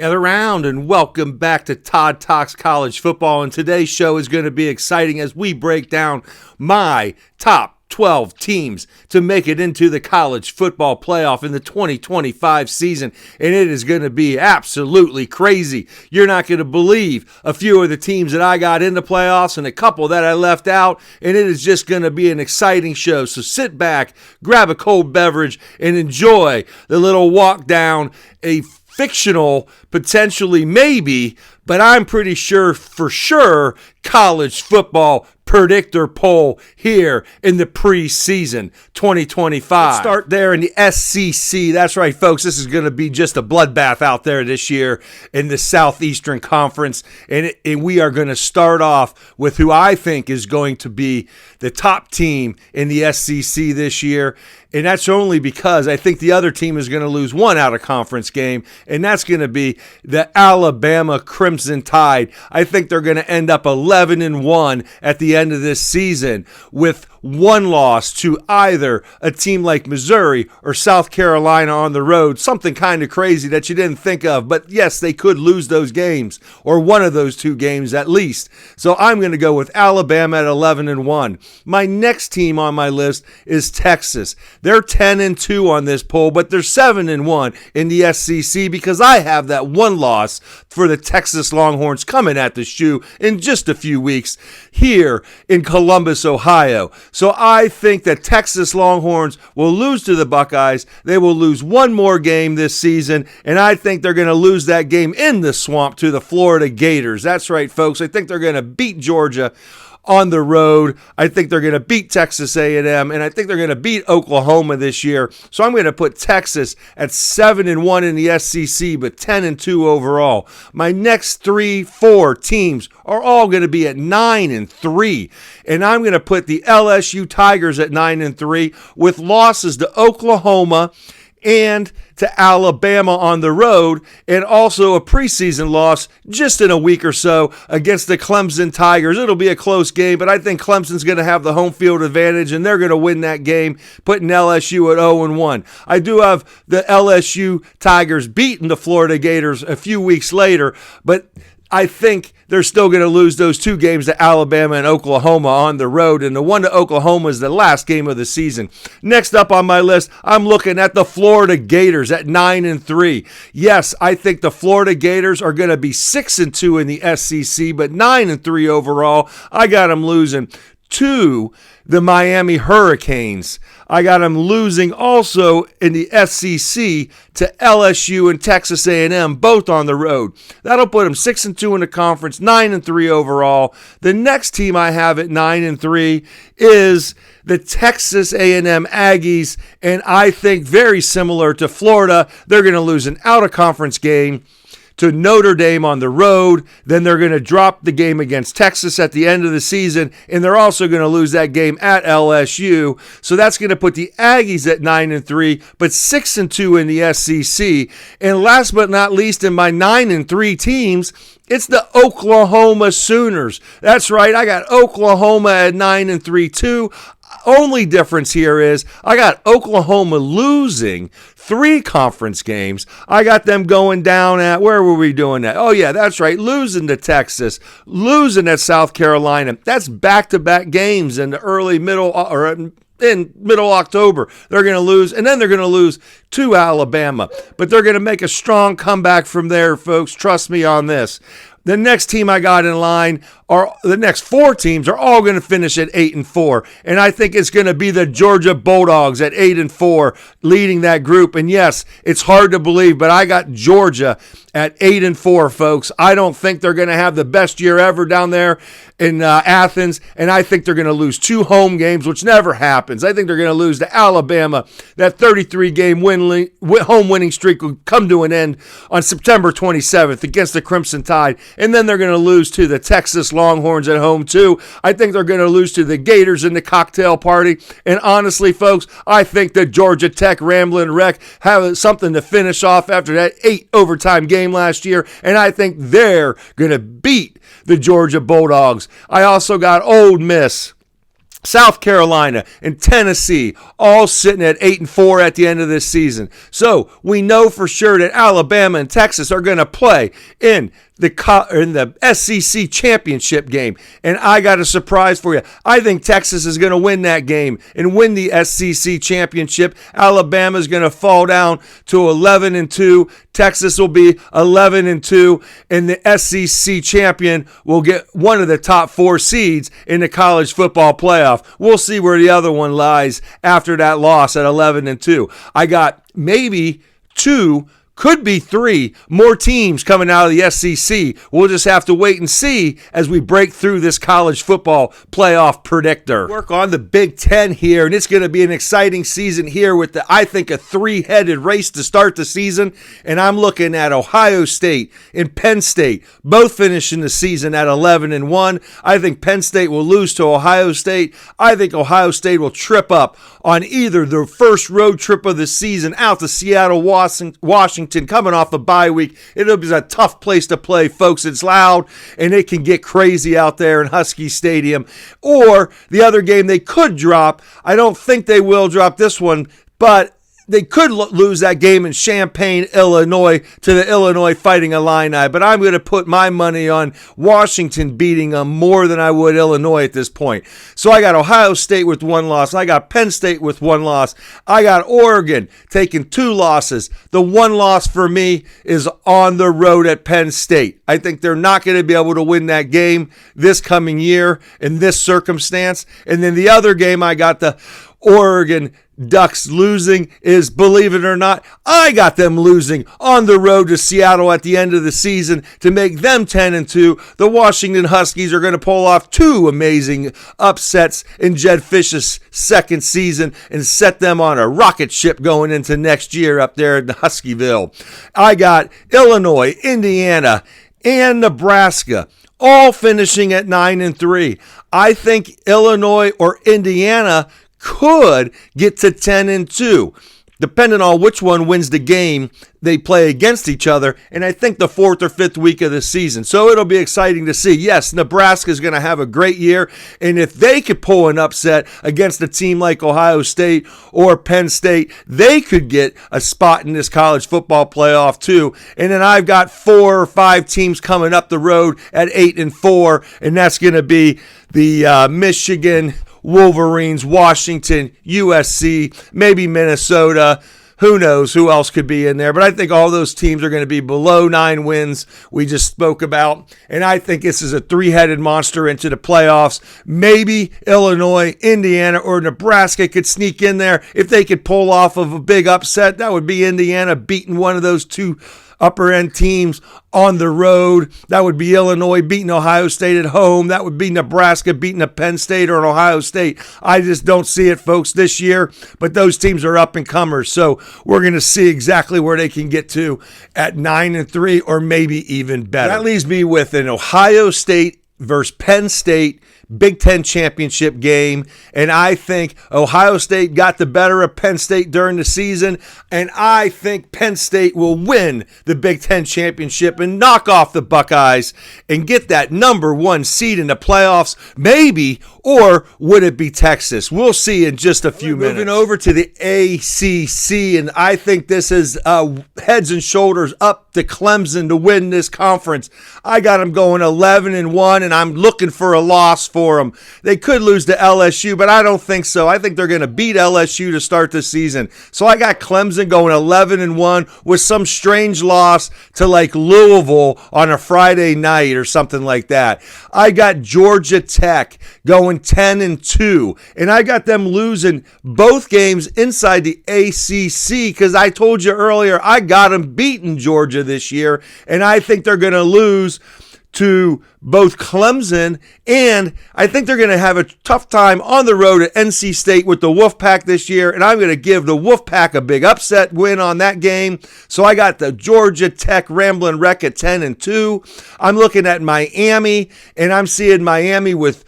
Gather around and welcome back to Todd Talks College Football. And today's show is going to be exciting as we break down my top 12 teams to make it into the college football playoff in the 2025 season. And it is going to be absolutely crazy. You're not going to believe a few of the teams that I got in the playoffs and a couple that I left out. And it is just going to be an exciting show. So sit back, grab a cold beverage, and enjoy the little walk down a fictional, potentially maybe, but I'm pretty sure for sure college football predictor poll here in the preseason 2025. Let's start there in the SEC. That's right, folks. This is going to be just a bloodbath out there this year in the Southeastern Conference. And we are going to start off with who I think is going to be the top team in the SEC this year. And that's only because I think the other team is going to lose one out-of-conference game, and that's going to be the Alabama Crimson Tide. I think they're going to end up 11-1 at the end of this season with one loss to either a team like Missouri or South Carolina on the road, something kind of crazy that you didn't think of. But yes, they could lose those games or one of those two games at least. So I'm going to go with Alabama at 11-1. My next team on my list is Texas. They're 10-2 on this poll, but they're 7-1 in the SEC because I have that one loss for the Texas Longhorns coming at the shoe in just a few weeks here in Columbus, Ohio. So I think that Texas Longhorns will lose to the Buckeyes. They will lose one more game this season, and I think they're going to lose that game in the swamp to the Florida Gators. That's right, folks. I think they're going to beat Georgia on the road. I think they're going to beat Texas A&M, and I think they're going to beat Oklahoma this year. So I'm going to put Texas at 7-1 in the SEC, but 10-2 overall. My next 4 teams are all going to be at 9-3, and I'm going to put the LSU Tigers at 9-3 with losses to Oklahoma and to Alabama on the road, and also a preseason loss just in a week or so against the Clemson Tigers. It'll be a close game, but I think Clemson's going to have the home field advantage, and they're going to win that game, putting LSU at 0-1. I do have the LSU Tigers beating the Florida Gators a few weeks later, but I think they're still going to lose those 2 games to Alabama and Oklahoma on the road, and the one to Oklahoma is the last game of the season. Next up on my list, I'm looking at the Florida Gators at 9-3. Yes, I think the Florida Gators are going to be 6-2 in the SEC, but 9-3 overall. I got them losing to the Miami Hurricanes. I got them losing also in the SEC to LSU and Texas A&M, both on the road. That'll put them 6-2 in the conference, 9-3 overall. The next team I have at 9-3 is the Texas A&M Aggies, and I think very similar to Florida, they're going to lose an out-of-conference game to Notre Dame on the road. Then they're going to drop the game against Texas at the end of the season, and they're also going to lose that game at LSU. So that's going to put the Aggies at 9-3, but 6-2 in the SEC. And last but not least, in my 9-3 teams, it's the Oklahoma Sooners. That's right, I got Oklahoma at 9-3 too. Only difference here is I got Oklahoma losing 3 conference games. I got them going down at, where were we doing that? Oh, yeah, that's right, losing to Texas, losing at South Carolina. That's back-to-back games in the middle October. They're going to lose, and then they're going to lose to Alabama. But they're going to make a strong comeback from there, folks. Trust me on this. The next team I got in line, are the next 4 teams are all going to finish at 8-4. And I think it's going to be the Georgia Bulldogs at 8-4 leading that group. And yes, it's hard to believe, but I got Georgia at 8-4, folks. I don't think they're going to have the best year ever down there in Athens, and I think they're going to lose 2 home games, which never happens. I think they're going to lose to Alabama. That 33-game home winning streak will come to an end on September 27th against the Crimson Tide, and then they're going to lose to the Texas Longhorns at home too. I think they're going to lose to the Gators in the cocktail party, and honestly, folks, I think the Georgia Tech Ramblin' Wreck have something to finish off after that 8 overtime game last year, and I think they're going to beat the Georgia Bulldogs. I also got Ole Miss South Carolina and Tennessee all sitting at 8-4 at the end of this season. So we know for sure that Alabama and Texas are going to play in the SEC championship game. And I got a surprise for you. I think Texas is going to win that game and win the SEC championship. Alabama is going to fall down to 11-2. Texas will be 11-2, and the SEC champion will get one of the top 4 seeds in the college football playoff. We'll see where the other one lies after that loss at 11-2. I got maybe 2, could be 3 more teams coming out of the SEC. We'll just have to wait and see as we break through this college football playoff predictor. Work on the Big Ten here, and it's going to be an exciting season here with, I think, a 3-headed race to start the season. And I'm looking at Ohio State and Penn State, both finishing the season at 11-1. I think Penn State will lose to Ohio State. I think Ohio State will trip up on either the first road trip of the season out to Seattle, Washington, coming off a bye week. It'll be a tough place to play, folks. It's loud, and it can get crazy out there in Husky Stadium. Or the other game they could drop, I don't think they will drop this one, but they could lose that game in Champaign, Illinois, to the Illinois Fighting Illini. But I'm going to put my money on Washington beating them more than I would Illinois at this point. So I got Ohio State with 1 loss. I got Penn State with 1 loss. I got Oregon taking 2 losses. The 1 loss for me is on the road at Penn State. I think they're not going to be able to win that game this coming year in this circumstance. And then the other game, I got the Oregon Ducks losing is, believe it or not, I got them losing on the road to Seattle at the end of the season to make them 10-2. The Washington Huskies are going to pull off 2 amazing upsets in Jed Fish's second season and set them on a rocket ship going into next year up there in Huskyville. I got Illinois, Indiana, and Nebraska all finishing at 9-3. I think Illinois or Indiana could get to 10-2, depending on which one wins the game they play against each other, and I think the 4th or 5th week of the season. So it'll be exciting to see. Yes, Nebraska is going to have a great year, and if they could pull an upset against a team like Ohio State or Penn State, they could get a spot in this college football playoff too. And then I've got 4 or 5 teams coming up the road at 8-4, and that's going to be the Michigan Wolverines, Washington, USC, maybe Minnesota. Who knows who else could be in there? But I think all those teams are going to be below 9 wins we just spoke about. And I think this is a 3-headed monster into the playoffs. Maybe Illinois, Indiana, or Nebraska could sneak in there. If they could pull off of a big upset, that would be Indiana beating one of those 2 upper-end teams on the road. That would be Illinois beating Ohio State at home. That would be Nebraska beating a Penn State or an Ohio State. I just don't see it, folks, this year. But those teams are up-and-comers, so we're going to see exactly where they can get to at 9-3 or maybe even better. That leaves me with an Ohio State versus Penn State Big Ten championship game, and I think Ohio State got the better of Penn State during the season, and I think Penn State will win the Big Ten championship and knock off the Buckeyes and get that number 1 seed in the playoffs, maybe, or would it be Texas? We'll see in just a few minutes. Moving over to the ACC, and I think this is heads and shoulders up to Clemson to win this conference. I got them going 11-1, and I'm looking for a loss for them. They could lose to LSU, but I don't think so. I think they're going to beat LSU to start the season. So I got Clemson going 11-1 with some strange loss to like Louisville on a Friday night or something like that. I got Georgia Tech going 10-2, and I got them losing both games inside the ACC because I told you earlier I got them beating Georgia this year, and I think they're going to lose to both Clemson, and I think they're going to have a tough time on the road at NC State with the Wolfpack this year, and I'm going to give the Wolfpack a big upset win on that game. So I got the Georgia Tech Ramblin' Wreck at 10-2. I'm looking at Miami, and I'm seeing Miami with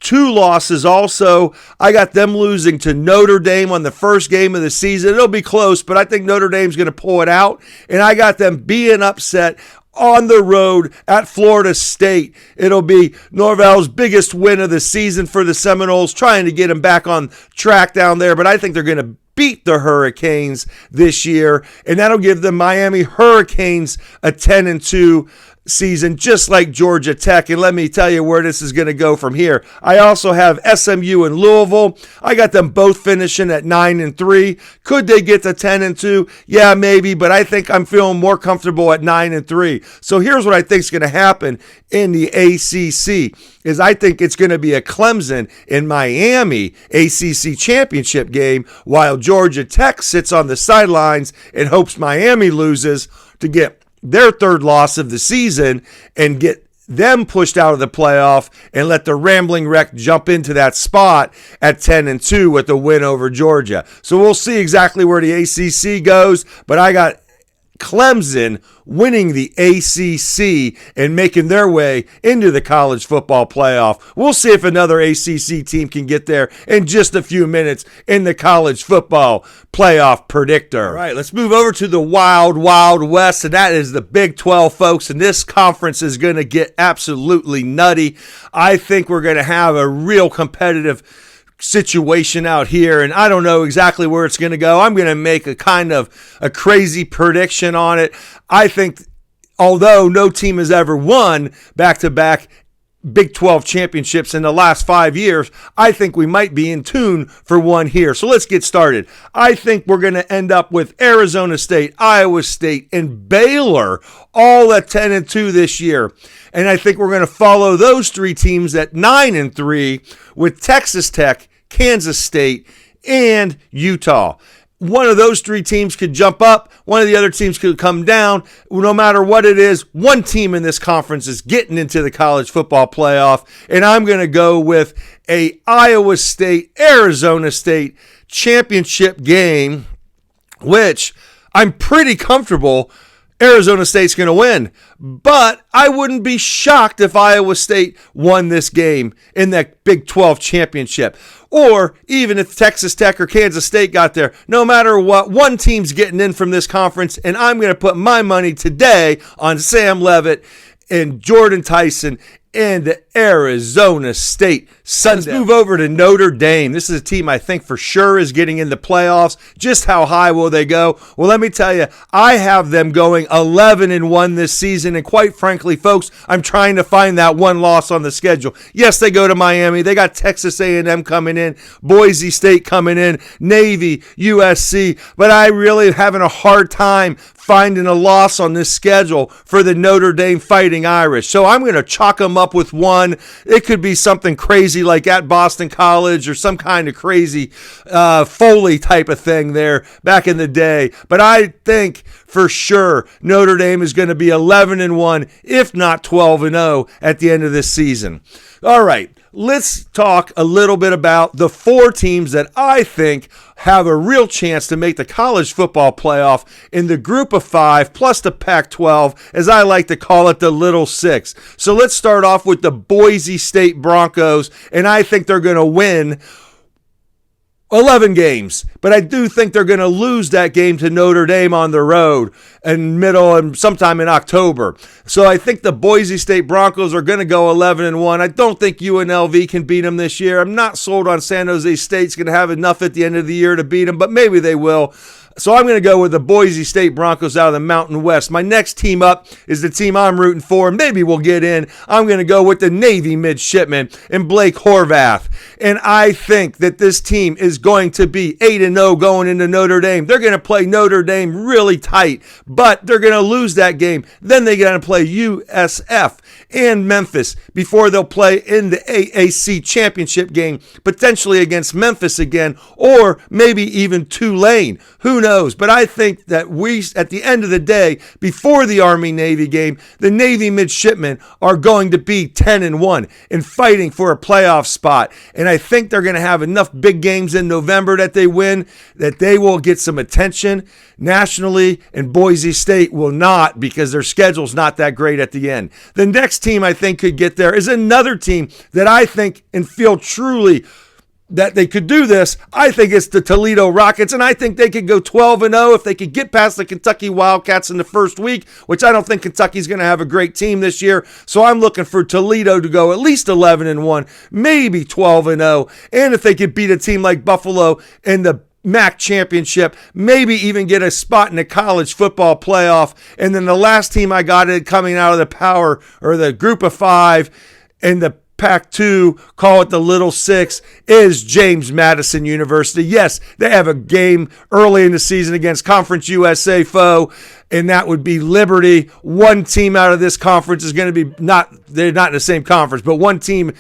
2 losses also. I got them losing to Notre Dame on the first game of the season. It'll be close, but I think Notre Dame's going to pull it out, and I got them being upset on the road at Florida State. It'll be Norvell's biggest win of the season for the Seminoles, trying to get them back on track down there, but I think they're going to beat the Hurricanes this year, and that'll give the Miami Hurricanes a 10-2 season, just like Georgia Tech. And let me tell you where this is going to go from here. I also have SMU and Louisville. I got them both finishing at 9-3. Could they get to 10-2? Yeah, maybe, but I think I'm feeling more comfortable at 9-3. So here's what I think is going to happen in the ACC is I think it's going to be a Clemson in Miami ACC championship game, while Georgia Tech sits on the sidelines and hopes Miami loses to get their third loss of the season and get them pushed out of the playoff and let the Rambling Wreck jump into that spot at 10-2 with a win over Georgia. So we'll see exactly where the ACC goes, but I got Clemson winning the ACC and making their way into the college football playoff. We'll see if another ACC team can get there in just a few minutes in the college football playoff predictor. All right, let's move over to the Wild Wild West, and that is the Big 12, folks, and this conference is going to get absolutely nutty. I think we're going to have a real competitive situation out here, and I don't know exactly where it's going to go. I'm going to make a kind of a crazy prediction on it. I think, although no team has ever won back-to-back Big 12 championships in the last 5 years, I think we might be in tune for one here. So let's get started. I think we're going to end up with Arizona State, Iowa State, and Baylor all at 10-2 this year. And I think we're going to follow those three teams at 9-3 with Texas Tech, Kansas State, and Utah. One of those three teams could jump up. One of the other teams could come down. No matter what it is, one team in this conference is getting into the college football playoff. And I'm going to go with a Iowa State, Arizona State championship game, which I'm pretty comfortable Arizona State's going to win. But I wouldn't be shocked if Iowa State won this game in that Big 12 championship. Or even if Texas Tech or Kansas State got there. No matter what, one team's getting in from this conference, and I'm going to put my money today on Sam Leavitt and Jordan Tyson and Arizona State Sunday. Let's move over to Notre Dame. This is a team I think for sure is getting in the playoffs. Just how high will they go? Well, let me tell you, I have them going 11-1 this season, and quite frankly, folks, I'm trying to find that one loss on the schedule. Yes, they go to Miami. They got Texas A&M coming in, Boise State coming in, Navy, USC, but I really am having a hard time finding a loss on this schedule for the Notre Dame Fighting Irish. So I'm going to chalk them up with one. It could be something crazy like at Boston College or some kind of crazy Foley type of thing there back in the day. But I think for sure Notre Dame is going to be 11-1, if not 12-0 at the end of this season. All right. Let's talk a little bit about the four teams that I think have a real chance to make the college football playoff in the group of five plus the Pac-12, as I like to call it, the Little Six. So let's start off with the Boise State Broncos, and I think they're going to win 11 games, but I do think they're going to lose that game to Notre Dame on the road in middle and sometime in October. So I think the Boise State Broncos are going to go 11-1. I don't think UNLV can beat them this year. I'm not sold on San Jose State's going to have enough at the end of the year to beat them, but maybe they will. So I'm going to go with the Boise State Broncos out of the Mountain West. My next team up is the team I'm rooting for. Maybe we'll get in. I'm going to go with the Navy Midshipmen and Blake Horvath. And I think that this team is going to be 8-0 going into Notre Dame. They're going to play Notre Dame really tight, but they're going to lose that game. Then they're going to play USF and Memphis before they'll play in the AAC championship game, potentially against Memphis again, or maybe even Tulane. Who knows? But I think that we, at the end of the day, before the Army-Navy game, the Navy Midshipmen are going to be 10-1 and fighting for a playoff spot. And I think they're going to have enough big games in November that they win, that they will get some attention nationally, and Boise State will not, because their schedule's not that great at the end. The next team I think could get there is another team that I think and feel truly that they could do this, I think it's the Toledo Rockets, and I think they could go 12-0 if they could get past the Kentucky Wildcats in the first week, which I don't think Kentucky's going to have a great team this year. So I'm looking for Toledo to go at least 11-1, maybe 12-0, and if they could beat a team like Buffalo in the MAC championship, maybe even get a spot in the college football playoff. And then the last team I got it coming out of the power or the group of five in the Pac-2, call it the Little Six, is James Madison University. Yes, they have a game early in the season against Conference USA foe, and that would be Liberty. One team out of this conference is going to be they're not in the same conference, but one team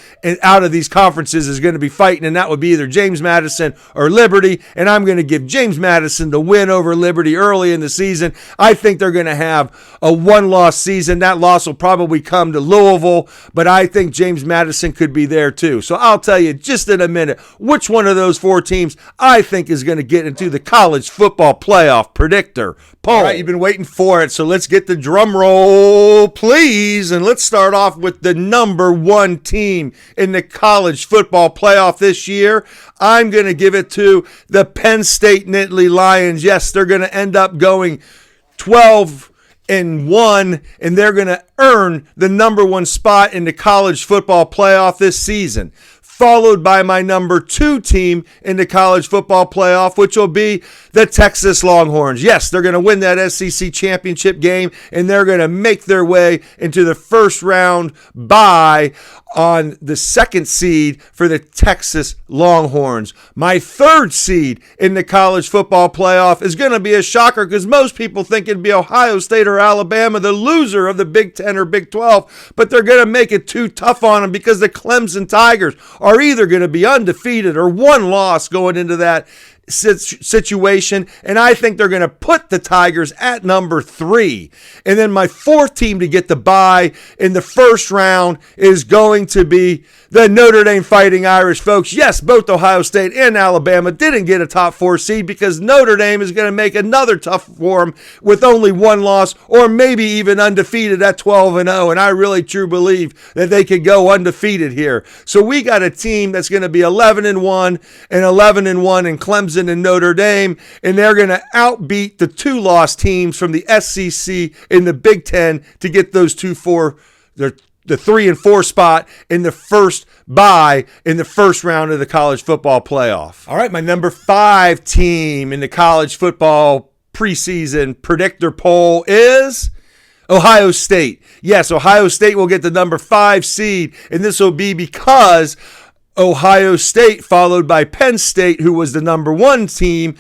out of these conferences is going to be fighting, and that would be either James Madison or Liberty, and I'm going to give James Madison the win over Liberty early in the season. I think they're going to have a one-loss season. That loss will probably come to Louisville, but I think James Madison could be there too. So I'll tell you just in a minute which one of those four teams I think is going to get into the college football playoff predictor poll. All right, you've been waiting for it, so let's get the drum roll, please, and let's start off with the number one team in the college football playoff this year. I'm going to give it to the Penn State Nittany Lions. Yes, they're going to end up going 12-1, and they're going to earn the number one spot in the college football playoff this season, followed by my number two team in the college football playoff, which will be the Texas Longhorns. Yes, they're going to win that SEC championship game, and they're going to make their way into the first round bye on the second seed for the Texas Longhorns. My third seed in the college football playoff is going to be a shocker because most people think it'd be Ohio State or Alabama, the loser of the Big 10 or Big 12, but they're going to make it too tough on them because the Clemson Tigers are either going to be undefeated or one loss going into that situation, and I think they're going to put the Tigers at number 3. And then my fourth team to get the bye in the first round is going to be the Notre Dame Fighting Irish, folks. Yes, both Ohio State and Alabama didn't get a top 4 seed because Notre Dame is going to make another tough for them with only one loss or maybe even undefeated at 12-0, and I really truly believe that they could go undefeated here. So we got a team that's going to be 11-1 and 11-1 in Clemson and Notre Dame, and they're going to outbeat the two loss teams from the SEC in the Big Ten to get those the 3 and 4 spot in the first bye in the first round of the college football playoff. All right, my number 5 team in the college football preseason predictor poll is Ohio State. Yes, Ohio State will get the number 5 seed, and this will be because Ohio State, followed by Penn State, who was the number 1 team,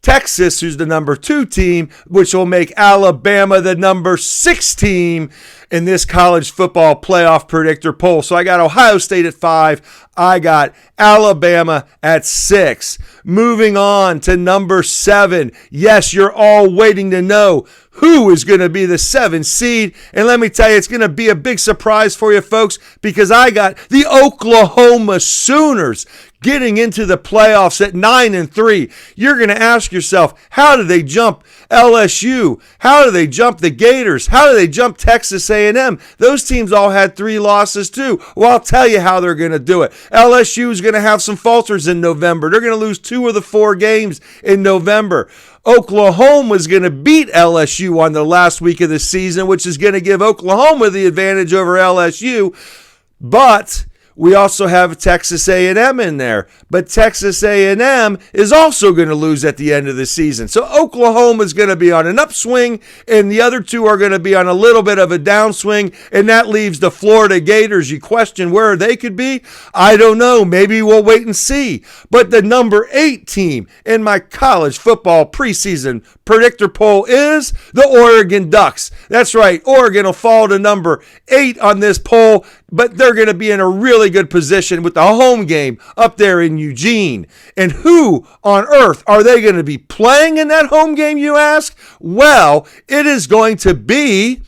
Texas, who's the number 2 team, which will make Alabama the number 6 team in this college football playoff predictor poll. So I got Ohio State at 5. I got Alabama at 6. Moving on to number 7. Yes, you're all waiting to know who is going to be the 7th seed. And let me tell you, it's going to be a big surprise for you folks because I got the Oklahoma Sooners getting into the playoffs at 9-3. You're going to ask yourself, how do they jump LSU? How do they jump the Gators? How do they jump Texas A&M? Those teams all had 3 losses too. Well, I'll tell you how they're going to do it. LSU is going to have some falters in November. They're going to lose 2 of the 4 games in November. Oklahoma is going to beat LSU on the last week of the season, which is going to give Oklahoma the advantage over LSU. But we also have Texas A&M in there, but Texas A&M is also going to lose at the end of the season. So Oklahoma is going to be on an upswing, and the other 2 are going to be on a little bit of a downswing, and that leaves the Florida Gators. You question where they could be? I don't know. Maybe we'll wait and see. But the number 8 team in my college football preseason predictor poll is the Oregon Ducks. That's right. Oregon will fall to number 8 on this poll, but they're going to be in a really good position with the home game up there in Eugene. And who on earth are they going to be playing in that home game, you ask? Well, it is going to be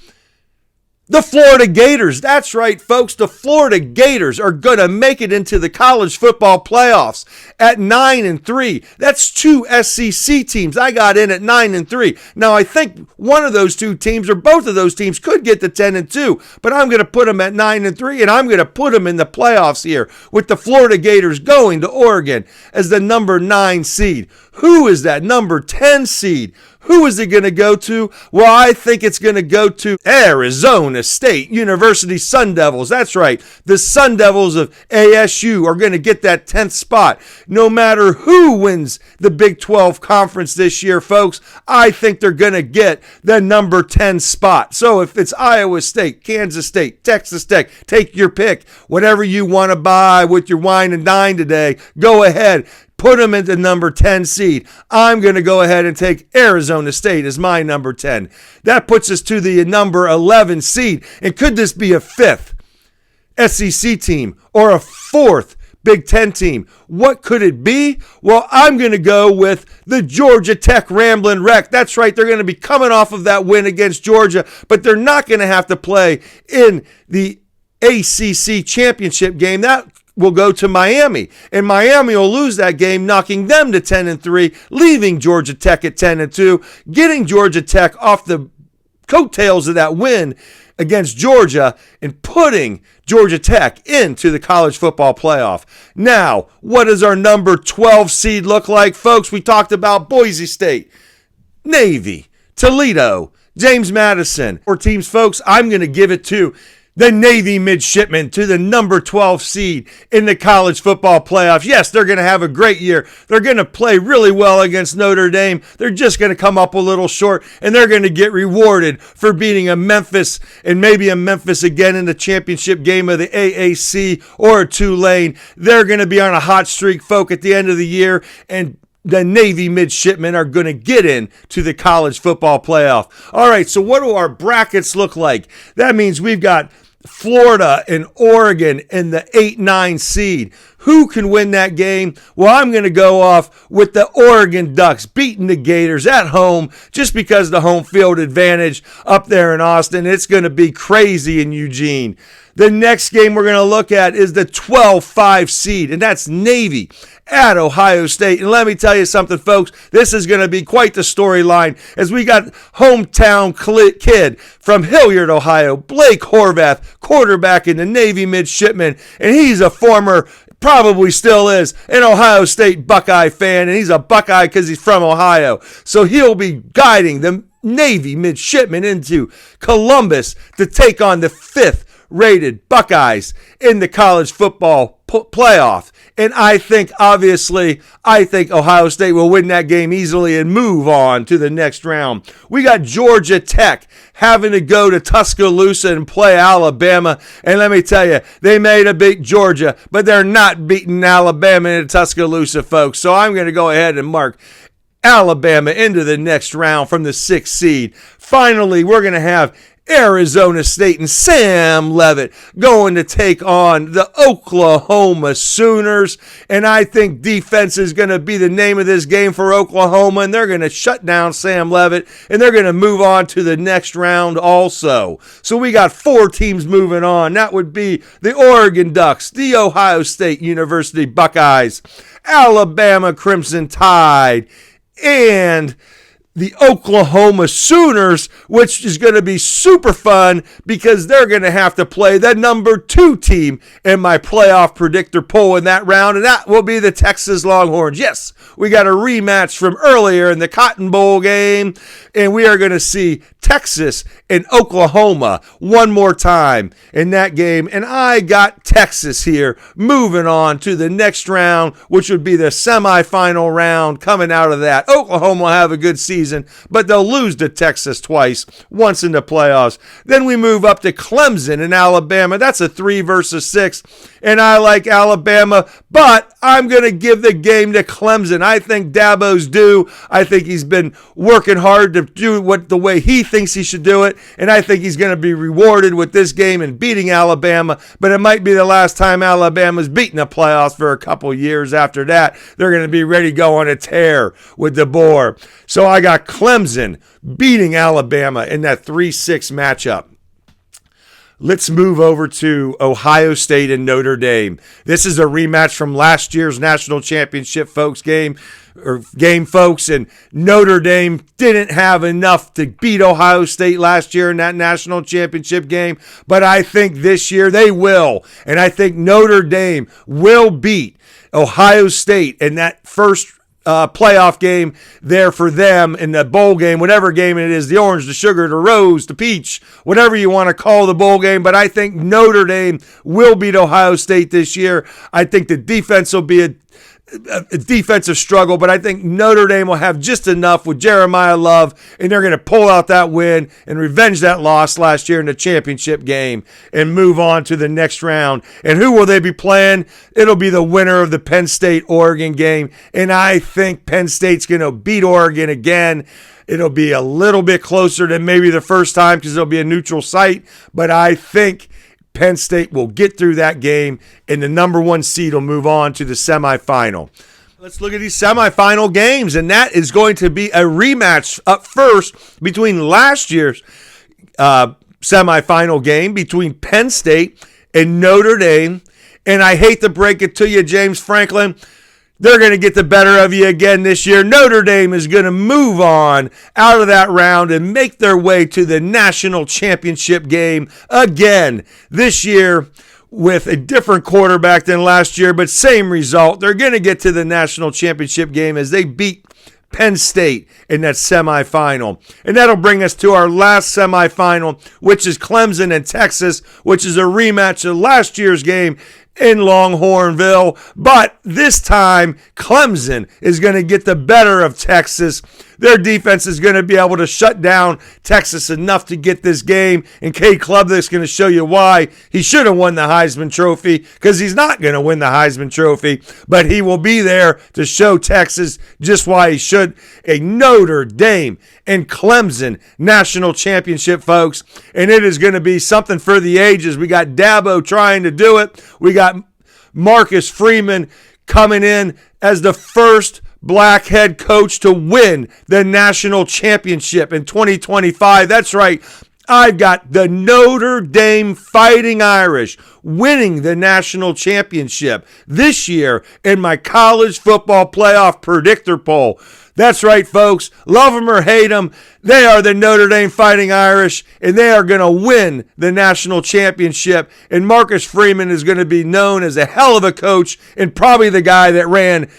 The Florida Gators, that's right, folks. The Florida Gators are going to make it into the college football playoffs at 9-3. That's two SEC teams. I got in at 9-3. Now, I think one of those two teams or both of those teams could get to 10-2, but I'm going to put them at 9-3, and I'm going to put them in the playoffs here with the Florida Gators going to Oregon as the number 9 seed. Who is that number 10 seed? Who is it going to go to? Well, I think it's going to go to Arizona State University Sun Devils. That's right. The Sun Devils of ASU are going to get that 10th spot. No matter who wins the Big 12 conference this year, folks, I think they're going to get the number 10 spot. So if it's Iowa State, Kansas State, Texas Tech, take your pick. Whatever you want to buy with your wine and dine today, go ahead. Put them into number 10 seed. I'm going to go ahead and take Arizona State as my number 10. That puts us to the number 11 seed. And could this be a 5th SEC team or a 4th Big Ten team? What could it be? Well, I'm going to go with the Georgia Tech Ramblin' Wreck. That's right. They're going to be coming off of that win against Georgia, but they're not going to have to play in the ACC championship game. That will go to Miami, and Miami will lose that game, knocking them to 10-3, leaving Georgia Tech at 10-2, getting Georgia Tech off the coattails of that win against Georgia and putting Georgia Tech into the college football playoff. Now, what does our number 12 seed look like, folks? We talked about Boise State, Navy, Toledo, James Madison. Or teams, folks, I'm going to give it to the Navy Midshipmen, to the number 12 seed in the college football playoffs. Yes, they're going to have a great year. They're going to play really well against Notre Dame. They're just going to come up a little short, and they're going to get rewarded for beating a Memphis and maybe a Memphis again in the championship game of the AAC or a Tulane. They're going to be on a hot streak, folk, at the end of the year, and the Navy Midshipmen are going to get in to the college football playoff. All right, so what do our brackets look like? That means we've got Florida and Oregon in the 8-9 seed. Who can win that game? Well, I'm going to go off with the Oregon Ducks beating the Gators at home just because of the home field advantage up there in Austin. It's going to be crazy in Eugene. The next game we're going to look at is the 12-5 seed, and that's Navy at Ohio State. And let me tell you something, folks, this is going to be quite the storyline as we got hometown kid from Hilliard, Ohio, Blake Horvath, quarterback in the Navy Midshipmen, and he's a former, probably still is, an Ohio State Buckeye fan, and he's a Buckeye because he's from Ohio. So he'll be guiding the Navy Midshipmen into Columbus to take on the 5th rated Buckeyes in the college football playoff. And I think Ohio State will win that game easily and move on to the next round. We got Georgia Tech having to go to Tuscaloosa and play Alabama. And let me tell you, they may have beat Georgia, but they're not beating Alabama in Tuscaloosa, folks. So I'm going to go ahead and mark Alabama into the next round from the 6th seed. Finally, we're going to have Arizona State and Sam Leavitt going to take on the Oklahoma Sooners. And I think defense is going to be the name of this game for Oklahoma. And they're going to shut down Sam Leavitt. And they're going to move on to the next round also. So we got 4 teams moving on. That would be the Oregon Ducks, the Ohio State University Buckeyes, Alabama Crimson Tide, and the Oklahoma Sooners, which is going to be super fun because they're going to have to play the number 2 team in my playoff predictor poll in that round, and that will be the Texas Longhorns. Yes, we got a rematch from earlier in the Cotton Bowl game, and we are going to see Texas and Oklahoma one more time in that game, and I got Texas here moving on to the next round, which would be the semifinal round coming out of that. Oklahoma will have a good season, but they'll lose to Texas twice, once in the playoffs. Then we move up to Clemson in Alabama. That's a 3 versus 6, and I like Alabama, but I'm going to give the game to Clemson. I think Dabo's due. I think he's been working hard to do the way he thinks he should do it, and I think he's going to be rewarded with this game and beating Alabama, but it might be the last time Alabama's beaten the playoffs for a couple years. After that, they're going to be ready to go on a tear with DeBoer. So I got Clemson beating Alabama in that 3-6 matchup. Let's move over to Ohio State and Notre Dame. This is a rematch from last year's national championship, game, folks. And Notre Dame didn't have enough to beat Ohio State last year in that national championship game, but I think this year they will. And I think Notre Dame will beat Ohio State in that first playoff game there for them in the bowl game, whatever game it is, the orange, the sugar, the rose, the peach, whatever you want to call the bowl game. But I think Notre Dame will beat Ohio State this year. I think the defense will be a defensive struggle, but I think Notre Dame will have just enough with Jeremiah Love, and they're going to pull out that win and revenge that loss last year in the championship game and move on to the next round. And who will they be playing? It'll be the winner of the Penn State-Oregon game, and I think Penn State's going to beat Oregon again. It'll be a little bit closer than maybe the first time because it'll be a neutral site, but I think Penn State will get through that game, and the number one seed will move on to the semifinal. Let's look at these semifinal games, and that is going to be a rematch up first between last year's semifinal game between Penn State and Notre Dame. And I hate to break it to you, James Franklin, they're going to get the better of you again this year. Notre Dame is going to move on out of that round and make their way to the national championship game again this year with a different quarterback than last year, but same result. They're going to get to the national championship game as they beat Penn State in that semifinal. And that'll bring us to our last semifinal, which is Clemson and Texas, which is a rematch of last year's game in Longhornville. But this time, Clemson is going to get the better of Texas. Their defense is going to be able to shut down Texas enough to get this game. And Cade Klubnik's going to show you why he should have won the Heisman Trophy, because he's not going to win the Heisman Trophy, but he will be there to show Texas just why he should. A Notre Dame and Clemson national championship, folks. And it is going to be something for the ages. We got Dabo trying to do it. We got Marcus Freeman coming in as the first black head coach to win the national championship in 2025. That's right. I've got the Notre Dame Fighting Irish winning the national championship this year in my college football playoff predictor poll. That's right, folks. Love them or hate them, they are the Notre Dame Fighting Irish, and they are going to win the national championship. And Marcus Freeman is going to be known as a hell of a coach and probably the guy that ran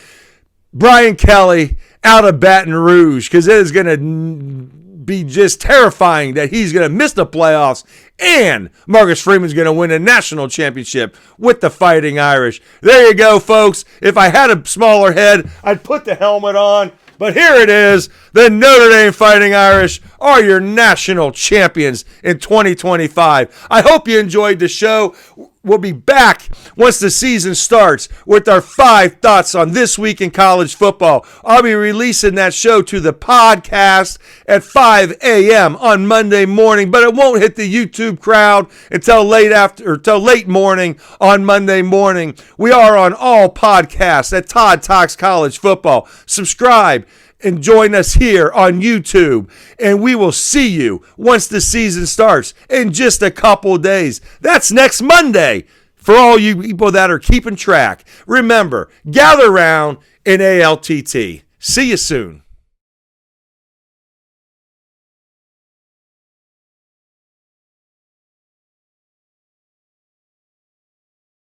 Brian Kelly out of Baton Rouge, because it is going to be just terrifying that he's going to miss the playoffs and Marcus Freeman's going to win a national championship with the Fighting Irish. There you go, folks. If I had a smaller head, I'd put the helmet on. But here it is. The Notre Dame Fighting Irish are your national champions in 2025. I hope you enjoyed the show. We'll be back once the season starts with our 5 thoughts on this week in college football. I'll be releasing that show to the podcast at 5 a.m. on Monday morning, but it won't hit the YouTube crowd until late morning on Monday morning. We are on all podcasts at Todd Talks College Football. Subscribe and join us here on YouTube. And we will see you once the season starts in just a couple days. That's next Monday. For all you people that are keeping track, remember, gather round in ALTT. See you soon.